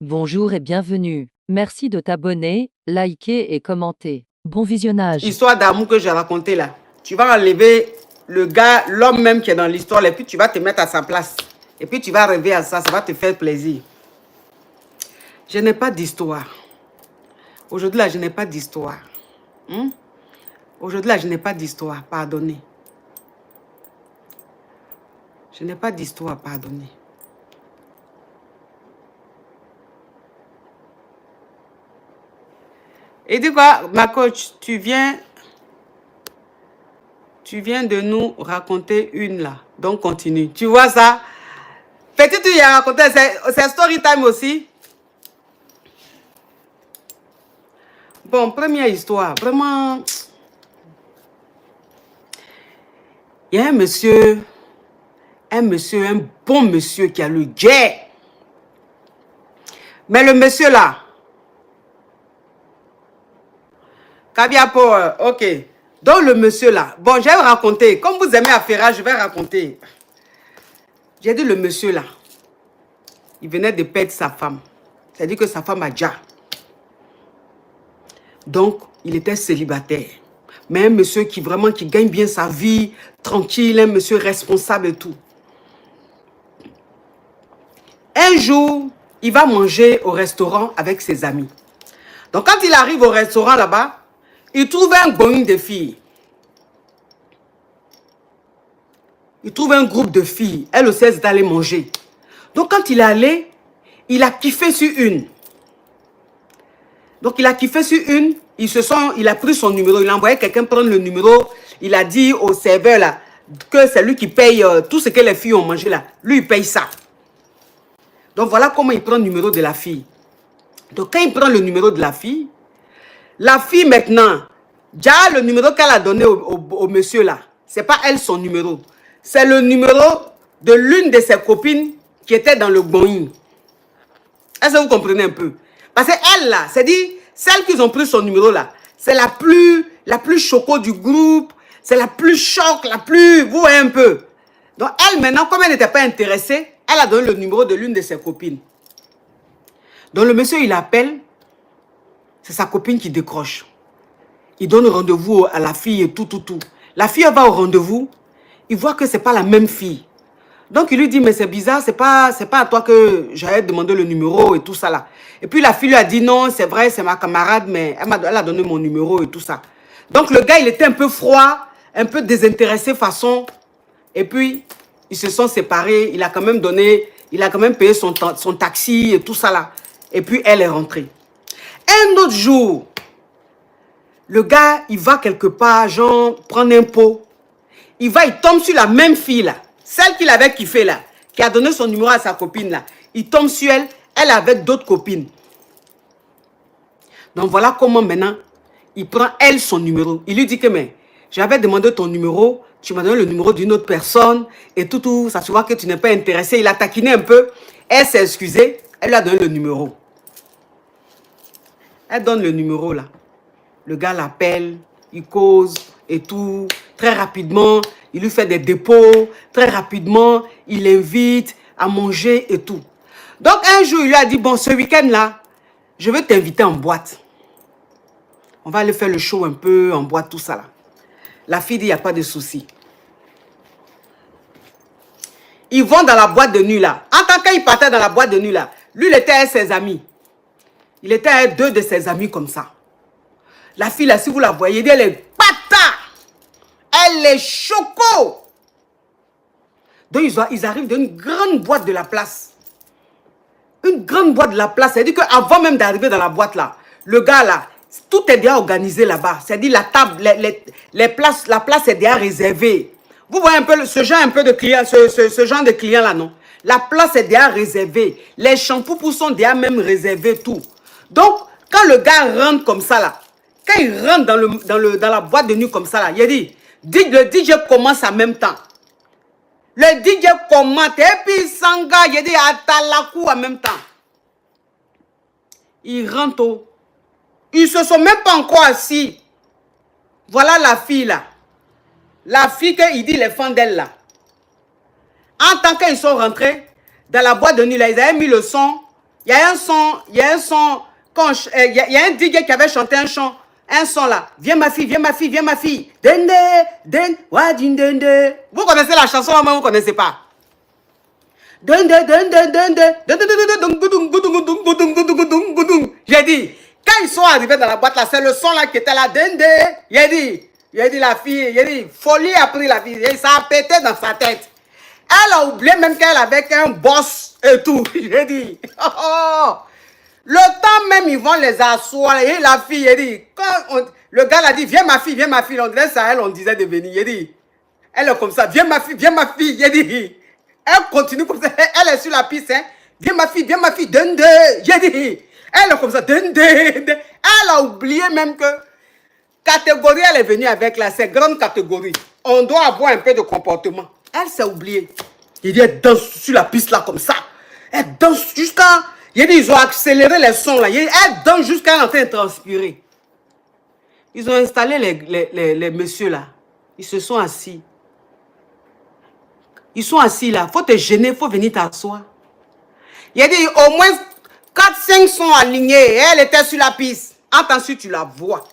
Bonjour et bienvenue. Merci de t'abonner, liker et commenter. Bon visionnage. Histoire d'amour que j'ai racontée là. Tu vas enlever le gars, l'homme même qui est dans l'histoire, et puis tu vas te mettre à sa place. Et puis tu vas rêver à ça, ça va te faire plaisir. Je n'ai pas d'histoire. Aujourd'hui là, je n'ai pas d'histoire. Aujourd'hui là, je n'ai pas d'histoire, pardonnez. Je n'ai pas d'histoire, pardonnez. Et dis quoi, ma coach, tu viens de nous raconter une là. Donc continue. Tu vois ça? Petit, tu y as raconté, c'est story time aussi. Bon, première histoire, vraiment. Il y a un bon monsieur qui a le jet. Mais le monsieur là, Kabiapo, ok. Donc le monsieur là, bon, je vais raconter. Comme vous aimez Affaira, je vais raconter. J'ai dit le monsieur là, il venait de perdre sa femme. C'est-à-dire que sa femme a déjà. Donc, il était célibataire. Mais un monsieur qui vraiment qui gagne bien sa vie, tranquille, un monsieur responsable et tout. Un jour, il va manger au restaurant avec ses amis. Donc, quand il arrive au restaurant là-bas, il trouve un gang de filles. Il trouve un groupe de filles. Elles aussi, elles allaient manger. Donc, quand il est allé, il a kiffé sur une. Donc, il a kiffé sur une. Il a pris son numéro. Il a envoyé quelqu'un prendre le numéro. Il a dit au serveur là, que c'est lui qui paye tout ce que les filles ont mangé là. Lui, il paye ça. Donc, voilà comment il prend le numéro de la fille. Donc, quand il prend le numéro de la fille maintenant, déjà le numéro qu'elle a donné au monsieur là, c'est pas elle son numéro. C'est le numéro de l'une de ses copines qui était dans le Boeing. Est-ce que vous comprenez un peu? Parce qu'elle là, c'est dit, celle qui ont pris son numéro là, c'est la plus choco du groupe, c'est la plus choc, vous voyez un peu. Donc elle maintenant, comme elle n'était pas intéressée, elle a donné le numéro de l'une de ses copines. Donc le monsieur, il appelle, c'est sa copine qui décroche. Il donne rendez-vous à la fille et tout. La fille, elle va au rendez-vous, il voit que ce n'est pas la même fille. Donc il lui dit, mais c'est bizarre, c'est pas à toi que j'avais demandé le numéro et tout ça là. Et puis la fille lui a dit, non, c'est vrai, c'est ma camarade, mais elle a donné mon numéro et tout ça. Donc le gars, il était un peu froid, un peu désintéressé façon. Et puis, ils se sont séparés, il a quand même payé son taxi et tout ça là. Et puis, elle est rentrée. Un autre jour, le gars, il va quelque part, genre, prendre un pot. Il tombe sur la même fille là. Celle qu'il avait kiffé là, qui a donné son numéro à sa copine là. Il tombe sur elle, elle avec d'autres copines. Donc voilà comment maintenant, il prend elle son numéro. Il lui dit que, mais, j'avais demandé ton numéro, tu m'as donné le numéro d'une autre personne, et tout, ça se voit que tu n'es pas intéressé. Il a taquiné un peu, elle s'est excusée, elle lui a donné le numéro. Elle donne le numéro là. Le gars l'appelle, il cause et tout, très rapidement. Il lui fait des dépôts, très rapidement, il l'invite à manger et tout. Donc un jour, il lui a dit, bon, ce week-end-là, je vais t'inviter en boîte. On va aller faire le show un peu en boîte, tout ça là. La fille dit, il n'y a pas de souci. Ils vont dans la boîte de nuit là. En tant qu'il partait dans la boîte de nuit là, lui, il était avec ses amis. Il était avec deux de ses amis comme ça. La fille là, si vous la voyez, elle est pata. Elle est choco. Donc, ils arrivent dans une grande boîte de la place. Une grande boîte de la place. C'est-à-dire qu'avant même d'arriver dans la boîte là, le gars là, tout est déjà organisé là-bas. C'est-à-dire la table, la place est déjà réservée. Vous voyez un peu ce genre de client, ce genre de client là, non? La place est déjà réservée. Les shampoings sont déjà même réservés, tout. Donc, quand le gars rentre comme ça là, quand il rentre dans la boîte de nuit comme ça là, il a dit, le DJ commence en même temps. Le DJ commente et puis Sanga, il dit Atalakou en même temps. Ils rentrent. Ils se sont même pas encore assis. Voilà la fille là. La fille qu'il dit les fans d'elle là. En tant qu'ils sont rentrés dans la boîte de nuit là, ils avaient mis le son Il y a un son, il y a un DJ qui avait chanté un son là. Viens ma fille, viens ma fille, viens ma fille. Dende, dende, wadin dende. Vous connaissez la chanson, mais vous ne connaissez pas. Dende, dende, dende, dende. J'ai dit, quand ils sont arrivés dans la boîte là, c'est le son là qui était là. Dende. J'ai dit la fille, j'ai dit, folie a pris la fille. Ça a pété dans sa tête. Elle a oublié même qu'elle avait un boss et tout. J'ai dit, oh. Le temps même, ils vont les asseoir. Et la fille, elle dit, le gars l'a dit, viens ma fille, on dirait ça, elle, on disait de venir. Il dit, elle est comme ça, viens ma fille, il dit, elle continue comme ça, elle est sur la piste, hein. Viens ma fille, dende. J'ai dit, elle est comme ça, dende. Elle a oublié même que catégorie, elle est venue avec là, c'est grande catégorie. On doit avoir un peu de comportement. Elle s'est oubliée. Il dit, elle danse sur la piste là comme ça. Elle danse jusqu'à... Il dit, ils ont accéléré les sons là. Elle danse jusqu'à elle est en train de transpirer. Ils ont installé les messieurs là. Ils se sont assis. Ils sont assis là. Il faut te gêner, il faut venir t'asseoir. Il dit, au moins 4-5 sont alignés. Elle était sur la piste. Entends si tu la vois.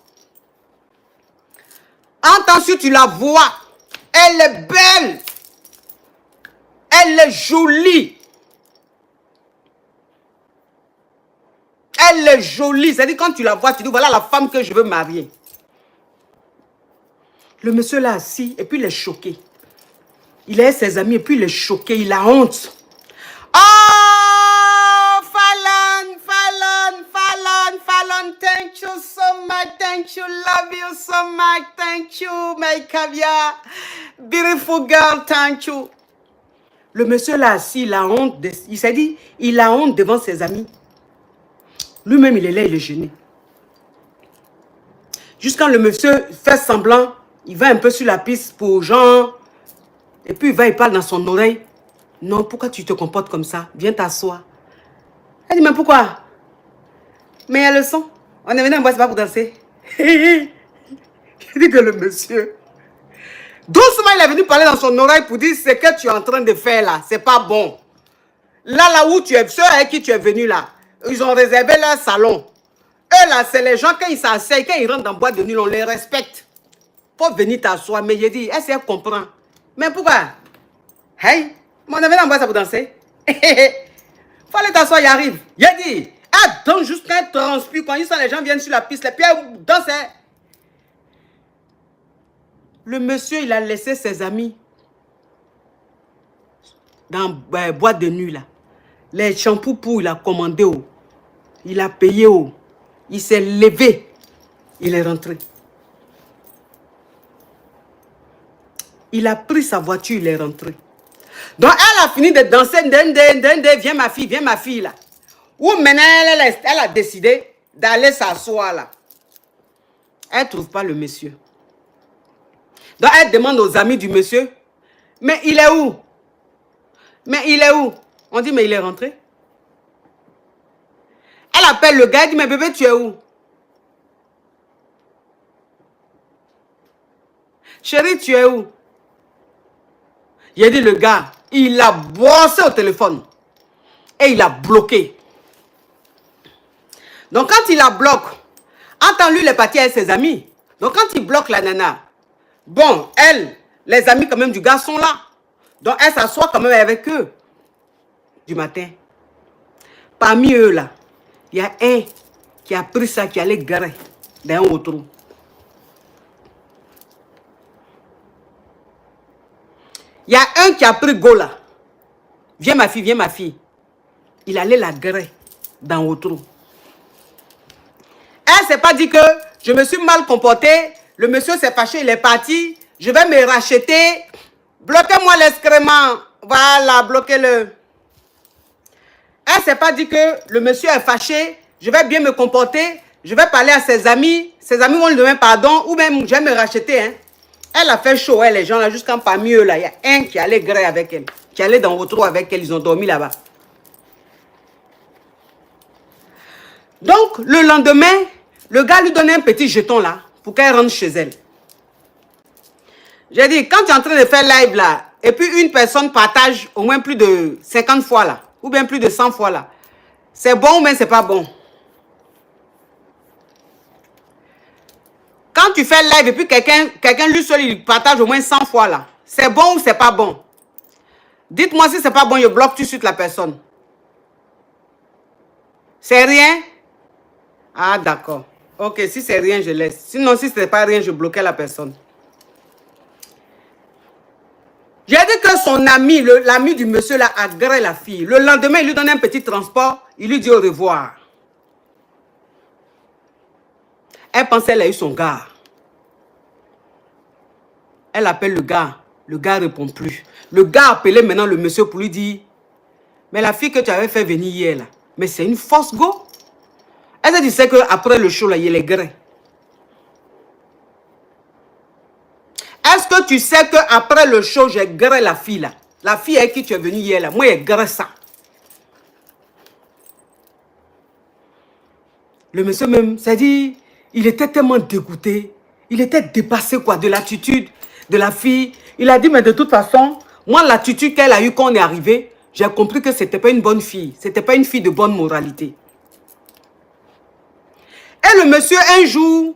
Entends si tu la vois. Elle est belle. Elle est jolie. Elle est jolie. C'est-à-dire quand tu la vois, tu dis voilà la femme que je veux marier. Le monsieur l'a assis et puis il est choqué. Il est ses amis et puis il est choqué. Il a honte. Oh, Fallon, thank you so much, thank you, love you so much, thank you, my caviar, beautiful girl, thank you. Le monsieur là assis, il a honte, il s'est dit, il a honte devant ses amis. Lui-même, il est là, il est gêné. Jusqu'à le monsieur fait semblant, il va un peu sur la piste pour genre, et puis il parle dans son oreille. Non, pourquoi tu te comportes comme ça? Viens t'asseoir. Elle dit, mais pourquoi? Mais il y a le son. On est venu en boîte, c'est pas pour danser. Il dit que le monsieur, doucement, il est venu parler dans son oreille pour dire, ce que tu es en train de faire là, c'est pas bon. Là où tu es, ceux avec qui tu es venu là, ils ont réservé leur salon. Eux là, c'est les gens, quand ils s'asseyent, quand ils rentrent dans boîte de nuit, on les respecte. Faut venir t'asseoir. Mais j'ai dit, est-ce qu'elle comprend? Mais pourquoi? Hey, on est venu en boîte pour danser. Faut aller t'asseoir, il arrive. J'ai dit, elle danse jusqu'à elle transpire. Quand les gens viennent sur la piste, les pieds dansent. Le monsieur, il a laissé ses amis dans boîte de nuit là. Les shampoings pour, il a commandé. Il a payé. Il s'est levé. Il est rentré. Il a pris sa voiture, il est rentré. Donc elle a fini de danser. Viens ma fille là. Ou maintenant elle a décidé d'aller s'asseoir là. Elle ne trouve pas le monsieur. Donc elle demande aux amis du monsieur, mais il est où? On dit, mais il est rentré. Elle appelle le gars, elle dit, mais bébé, tu es où? Chérie, tu es où? Il a dit, le gars, il a brossé au téléphone. Et il a bloqué. Donc quand il la bloque, entend lui, il est parti avec ses amis. Donc quand il bloque la nana, bon, elle, les amis quand même du gars sont là. Donc elle s'assoit quand même avec eux. Du matin. Parmi eux là, il y a un qui a pris ça, qui allait garer dans un autre. Il y a un qui a pris go là. Viens ma fille. Il allait la garer dans autre. Elle s'est pas dit que je me suis mal comporté. Le monsieur s'est fâché, il est parti. Je vais me racheter. Bloquez-moi l'excrément. Voilà, bloquez-le. Elle s'est pas dit que le monsieur est fâché. Je vais bien me comporter. Je vais parler à ses amis. Ses amis vont lui demander pardon. Ou même, je vais me racheter. Hein. Elle a fait chaud, les gens là, jusqu'en parmi eux là. Il y a un qui allait gré avec elle. Qui allait dans votre trou avec elle. Ils ont dormi là-bas. Donc, le lendemain, le gars lui donne un petit jeton là. Pour qu'elle rentre chez elle. J'ai dit, quand tu es en train de faire live là, et puis une personne partage au moins plus de 50 fois là, ou bien plus de 100 fois là, C'est bon ou bien c'est pas bon? Quand tu fais live et puis quelqu'un lui seul, il partage au moins 100 fois là. C'est bon ou c'est pas bon? Dites-moi si c'est pas bon, je bloque tout de suite la personne. C'est rien? Ah, d'accord. Ok, si c'est rien, je laisse. Sinon, si c'est pas rien, je bloquais la personne. J'ai dit que son ami, l'ami du monsieur là, agrée la fille. Le lendemain, il lui donne un petit transport. Il lui dit au revoir. Elle pensait qu'elle a eu son gars. Elle appelle le gars. Le gars ne répond plus. Le gars appelait maintenant le monsieur pour lui dire, mais la fille que tu avais fait venir hier là, mais c'est une fausse go. Elle dit, c'est qu'après le show là, il y a les grains. Est-ce que tu sais qu'après le show, j'ai gré la fille là? La fille avec qui tu es venu hier là, moi j'ai gré ça. Le monsieur même, ça dit, il était tellement dégoûté. Il était dépassé quoi, de l'attitude de la fille. Il a dit, mais de toute façon, moi l'attitude qu'elle a eue quand on est arrivé, j'ai compris que c'était pas une bonne fille. C'était pas une fille de bonne moralité. Et le monsieur, un jour,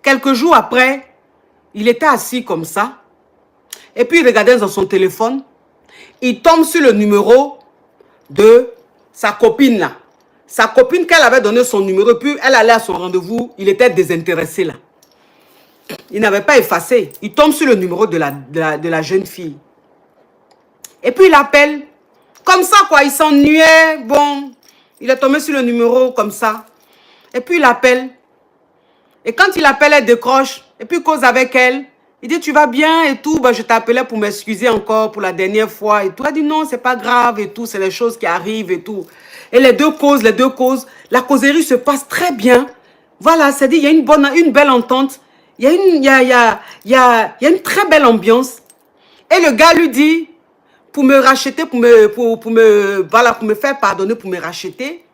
quelques jours après, il était assis comme ça. Et puis il regardait dans son téléphone. Il tombe sur le numéro de sa copine là. Sa copine qu'elle avait donné son numéro. Puis elle allait à son rendez-vous. Il était désintéressé là. Il n'avait pas effacé. Il tombe sur le numéro de la jeune fille. Et puis il appelle. Comme ça quoi, il s'ennuyait. Bon, il est tombé sur le numéro comme ça. Et puis il appelle. Et quand il appelle, elle décroche. Et puis il cause avec elle. Il dit, tu vas bien et tout. Ben, je t'appelais pour m'excuser encore pour la dernière fois et tout. Elle dit, non, c'est pas grave et tout. C'est les choses qui arrivent et tout. Et les deux causes. La causerie se passe très bien. Voilà, c'est dit, il y a une belle entente. Il y a une très belle ambiance. Et le gars lui dit, pour me racheter, pour me faire pardonner, pour me racheter,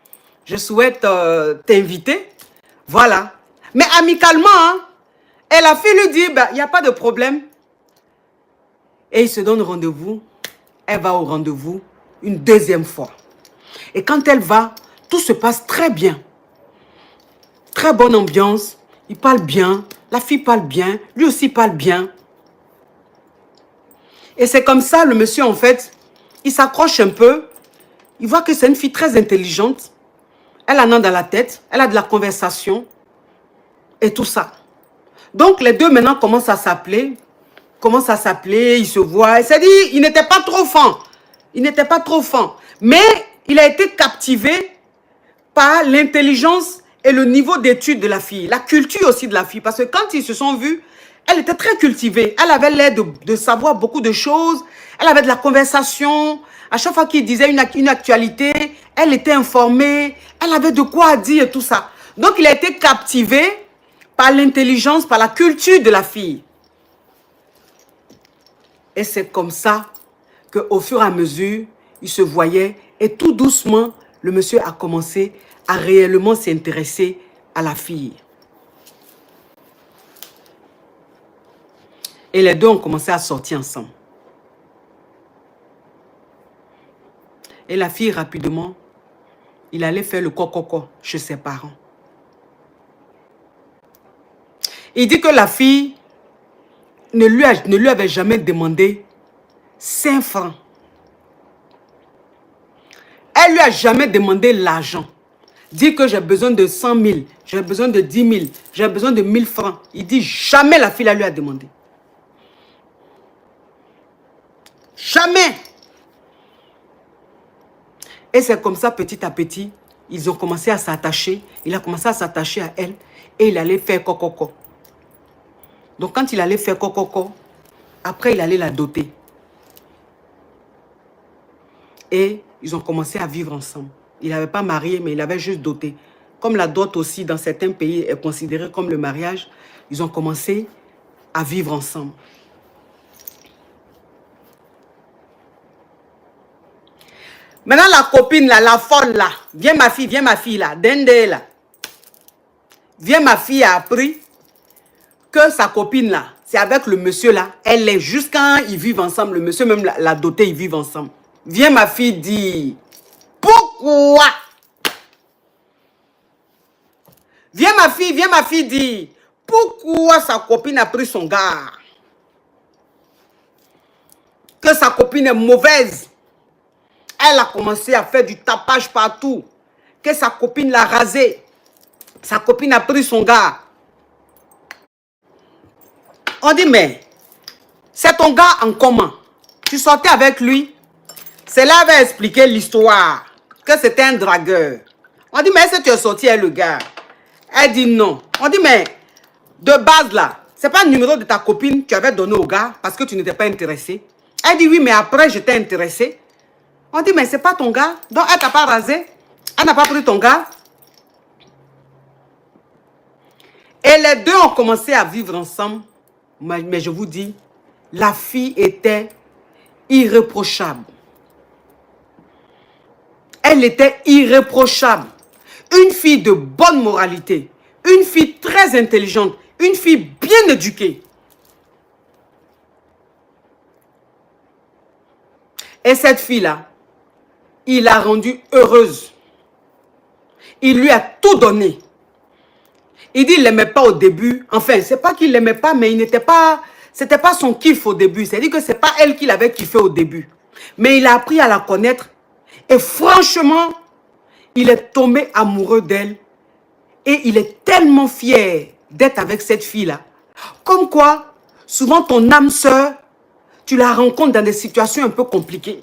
je souhaite t'inviter. Voilà. Mais amicalement, hein. Et la fille lui dit, il n'y a pas de problème. Et il se donne rendez-vous. Elle va au rendez-vous une deuxième fois. Et quand elle va, tout se passe très bien. Très bonne ambiance. Il parle bien. La fille parle bien. Lui aussi parle bien. Et c'est comme ça, le monsieur, en fait, il s'accroche un peu. Il voit que c'est une fille très intelligente. Elle en a dans la tête. Elle a de la conversation. Et tout ça. Donc, les deux, maintenant, commencent à s'appeler. Ils se voient. C'est-à-dire, il n'était pas trop fin. Il n'était pas trop fin. Mais, il a été captivé par l'intelligence et le niveau d'études de la fille. La culture aussi de la fille. Parce que quand ils se sont vus, elle était très cultivée. Elle avait l'air de savoir beaucoup de choses. Elle avait de la conversation. À chaque fois qu'il disait une actualité, elle était informée. Elle avait de quoi dire et tout ça. Donc, il a été captivé par l'intelligence, par la culture de la fille. Et c'est comme ça qu'au fur et à mesure, il se voyait. Et tout doucement, le monsieur a commencé à réellement s'intéresser à la fille. Et les deux ont commencé à sortir ensemble. Et la fille, rapidement, il allait faire le coco chez ses parents. Il dit que la fille ne lui avait jamais demandé 5 francs. Elle lui a jamais demandé l'argent. Dit que j'ai besoin de 100 000, j'ai besoin de 10 000, j'ai besoin de 1000 francs. Il dit jamais la fille la lui a demandé. Jamais. Et c'est comme ça, petit à petit, ils ont commencé à s'attacher. Il a commencé à s'attacher à elle et il allait faire coco. Donc, quand il allait faire coco, après, il allait la doter. Et ils ont commencé à vivre ensemble. Il n'avait pas marié, mais il avait juste doté. Comme la dot aussi, dans certains pays, est considérée comme le mariage, ils ont commencé à vivre ensemble. Maintenant, la copine, là, la folle, là, viens ma fille, là, Dende, là. Viens ma fille a appris que sa copine, là, c'est avec le monsieur, là, elle est jusqu'à ils vivent ensemble, le monsieur même l'a doté, ils vivent ensemble. Viens ma fille dire, pourquoi Viens ma fille dire pourquoi sa copine a pris son gars. Que sa copine est mauvaise. Elle a commencé à faire du tapage partout. Que sa copine l'a rasé. Sa copine a pris son gars. On dit, mais c'est ton gars en commun. Tu sortais avec lui. Cela avait expliqué l'histoire. Que c'était un dragueur. On dit, mais est-ce que tu es sorti avec le gars? Elle dit non. On dit, mais de base là, c'est pas le numéro de ta copine que tu avais donné au gars parce que tu n'étais pas intéressé. Elle dit oui, mais après j'étais intéressé. On dit, mais c'est pas ton gars. Donc elle t'a pas rasé. Elle n'a pas pris ton gars. Et les deux ont commencé à vivre ensemble. Mais je vous dis, la fille était irréprochable. Elle était irréprochable. Une fille de bonne moralité. Une fille très intelligente. Une fille bien éduquée. Et cette fille-là, il l'a rendue heureuse. Il lui a tout donné. Il dit qu'il ne l'aimait pas au début. Enfin, c'est pas qu'il ne l'aimait pas, mais il n'était pas... C'était pas son kiff au début. C'est-à-dire que ce n'est pas elle qui l'avait kiffé au début. Mais il a appris à la connaître. Et franchement, il est tombé amoureux d'elle. Et il est tellement fier d'être avec cette fille-là. Comme quoi, souvent ton âme sœur, tu la rencontres dans des situations un peu compliquées.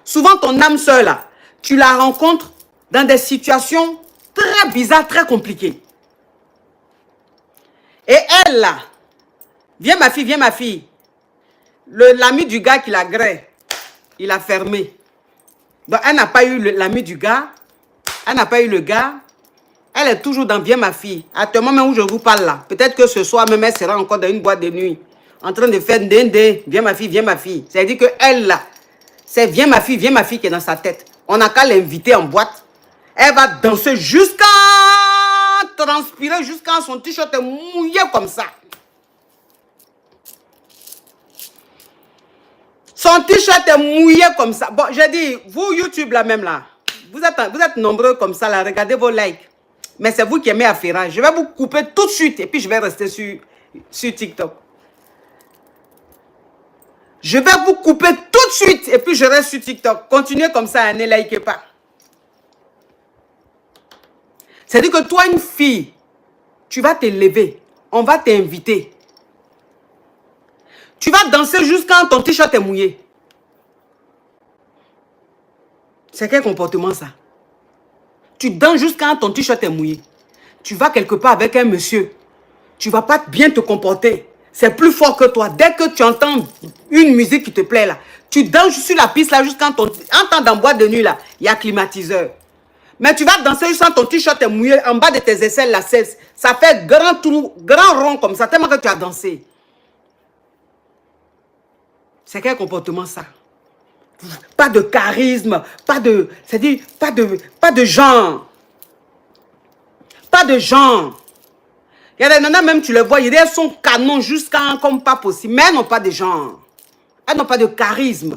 Souvent ton âme sœur, là, tu la rencontres dans des situations très bizarres, très compliquées. Et elle, là, viens ma fille, viens ma fille. L'ami du gars qui l'a gré, il a fermé. Donc, elle n'a pas eu l'ami du gars. Elle n'a pas eu le gars. Elle est toujours dans viens ma fille. Actuellement, même où je vous parle là. Peut-être que ce soir, même elle sera encore dans une boîte de nuit. En train de faire dindé. Viens ma fille, viens ma fille. C'est-à-dire qu'elle là, c'est viens ma fille qui est dans sa tête. On n'a qu'à l'inviter en boîte. Elle va danser jusqu'à transpirer, jusqu'à son t-shirt est mouillé comme ça. Son t-shirt est mouillé comme ça. Bon, j'ai dit, vous YouTube là même là, vous êtes nombreux comme ça là, regardez vos likes. Mais c'est vous qui aimez Afira. Je vais vous couper tout de suite et puis je vais rester sur TikTok. Je vais vous couper tout de suite et puis je reste sur TikTok. Continuez comme ça, ne likez pas. C'est-à-dire que toi, une fille, tu vas te lever. On va t'inviter. Tu vas danser jusqu'à ton t-shirt est mouillé. C'est quel comportement ça? Tu danses jusqu'à ton t-shirt est mouillé. Tu vas quelque part avec un monsieur. Tu ne vas pas bien te comporter. C'est plus fort que toi. Dès que tu entends une musique qui te plaît là, tu danses sur la piste là jusqu'à ton... Entends dans boîte de nuit là, il y a climatiseur. Mais tu vas danser jusqu'à ton t-shirt est mouillé en bas de tes aisselles là. Ça fait grand trou, grand rond comme ça, tellement que tu as dansé. C'est quel comportement ça? Pas de charisme, c'est-à-dire pas de genre. Pas de genre. Il y a des nanas, même tu les vois, elles sont canons jusqu'à comme pas possible. Mais elles n'ont pas de genre. Elles n'ont pas de charisme.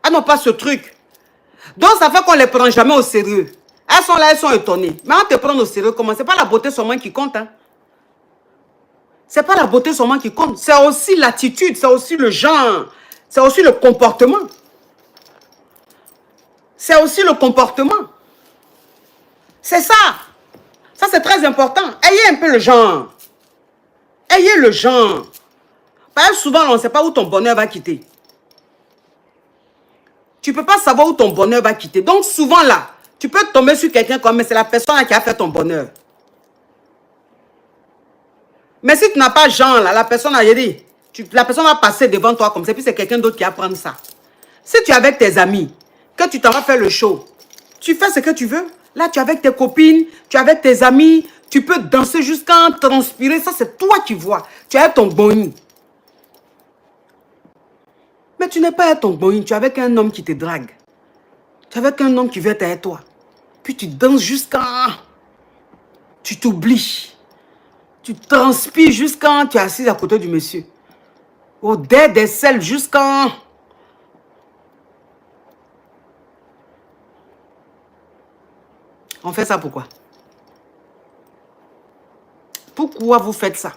Elles n'ont pas ce truc. Donc ça fait qu'on ne les prend jamais au sérieux. Elles sont là, elles sont étonnées. Mais on te prend au sérieux comment? C'est pas la beauté seulement qui compte. Hein? C'est pas la beauté seulement qui compte. C'est aussi l'attitude, c'est aussi le genre. C'est aussi le comportement. C'est aussi le comportement. C'est ça. Ça, c'est très important. Ayez un peu le genre. Ayez le genre. Parce que souvent, on ne sait pas où ton bonheur va quitter. Tu ne peux pas savoir où ton bonheur va quitter. Donc, souvent, là, tu peux tomber sur quelqu'un comme, mais c'est la personne qui a fait ton bonheur. Mais si tu n'as pas genre, là, la personne a dit, la personne va passer devant toi comme ça, puis c'est quelqu'un d'autre qui va prendre ça. Si tu es avec tes amis, que tu t'en vas faire le show, tu fais ce que tu veux. Là, tu es avec tes copines, tu es avec tes amis, tu peux danser jusqu'à transpirer. Ça, c'est toi qui vois. Tu es avec ton boni. Mais tu n'es pas avec ton boni, tu es avec un homme qui te drague. Tu es avec un homme qui veut être avec toi. Puis tu danses jusqu'à... Tu t'oublies. Tu transpires jusqu'à... Tu es assis à côté du monsieur. Au dé des selles jusqu'à... On fait ça pourquoi? Pourquoi vous faites ça?